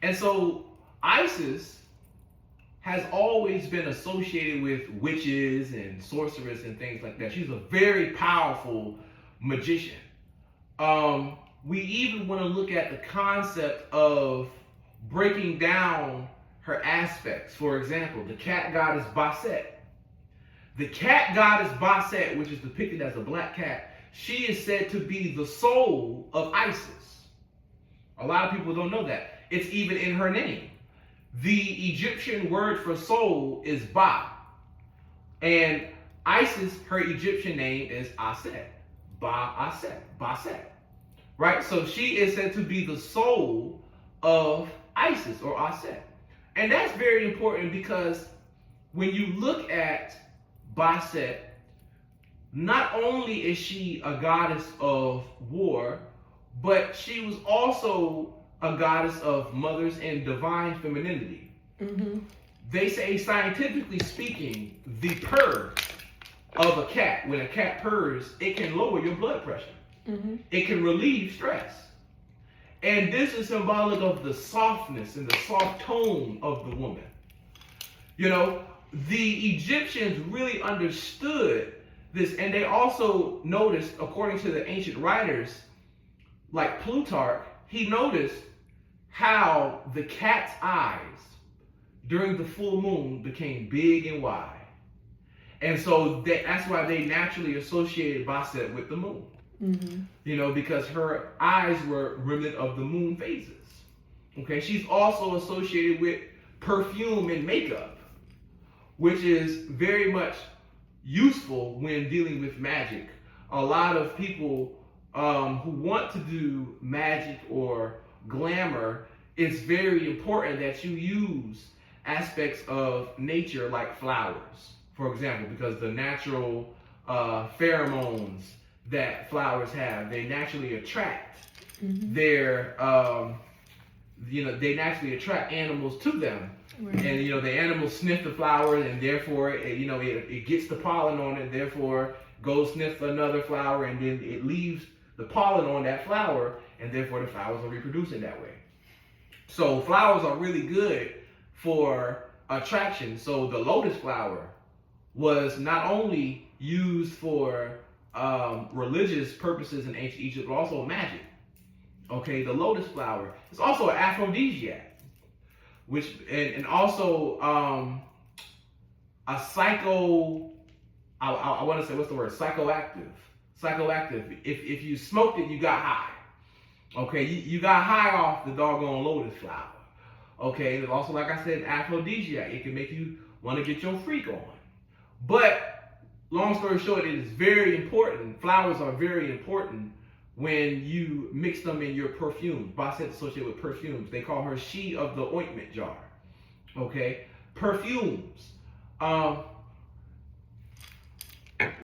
And so Isis has always been associated with witches and sorcerers and things like that. She's a very powerful magician. We even want to look at the concept of breaking down her aspects. For example, the cat goddess Bastet. The cat goddess Bastet, which is depicted as a black cat, she is said to be the soul of Isis. A lot of people don't know that. It's even in her name. The Egyptian word for soul is Ba. And Isis, her Egyptian name is Aset. Ba-Aset. Bastet. Right? So she is said to be the soul of Isis or Aset. And that's very important because when you look at Bastet, not only is she a goddess of war, but she was also a goddess of mothers and divine femininity. Mm-hmm. They say, scientifically speaking, the purr of a cat, when a cat purrs, it can lower your blood pressure. Mm-hmm. It can relieve stress. And this is symbolic of the softness and the soft tone of the woman. You know, the Egyptians really understood this, and they also noticed, according to the ancient writers, like Plutarch, he noticed how the cat's eyes during the full moon became big and wide. And so that's why they naturally associated Bastet with the moon. Mm-hmm. You know, because her eyes were remnant of the moon phases. Okay, she's also associated with perfume and makeup, which is very much useful when dealing with magic. A lot of people who want to do magic or glamour, it's very important that you use aspects of nature like flowers, for example, because the natural pheromones that flowers have, they naturally attract their, they naturally attract animals to them. Right. And, the animals sniff the flower, and therefore, it gets the pollen on it, therefore goes sniff another flower, and then it leaves the pollen on that flower, and therefore the flowers are reproducing that way. So flowers are really good for attraction. So the lotus flower was not only used for religious purposes in ancient Egypt, but also magic. Okay, the lotus flower is also an aphrodisiac, which and also a psycho. I want to say, what's the word? Psychoactive. Psychoactive. If you smoked it, you got high. Okay, you got high off the doggone lotus flower. Okay, and also, like I said, aphrodisiac. It can make you want to get your freak on. But long story short, it is very important. Flowers are very important when you mix them in your perfume. Bastet associated with perfumes. They call her she of the ointment jar. Okay, perfumes.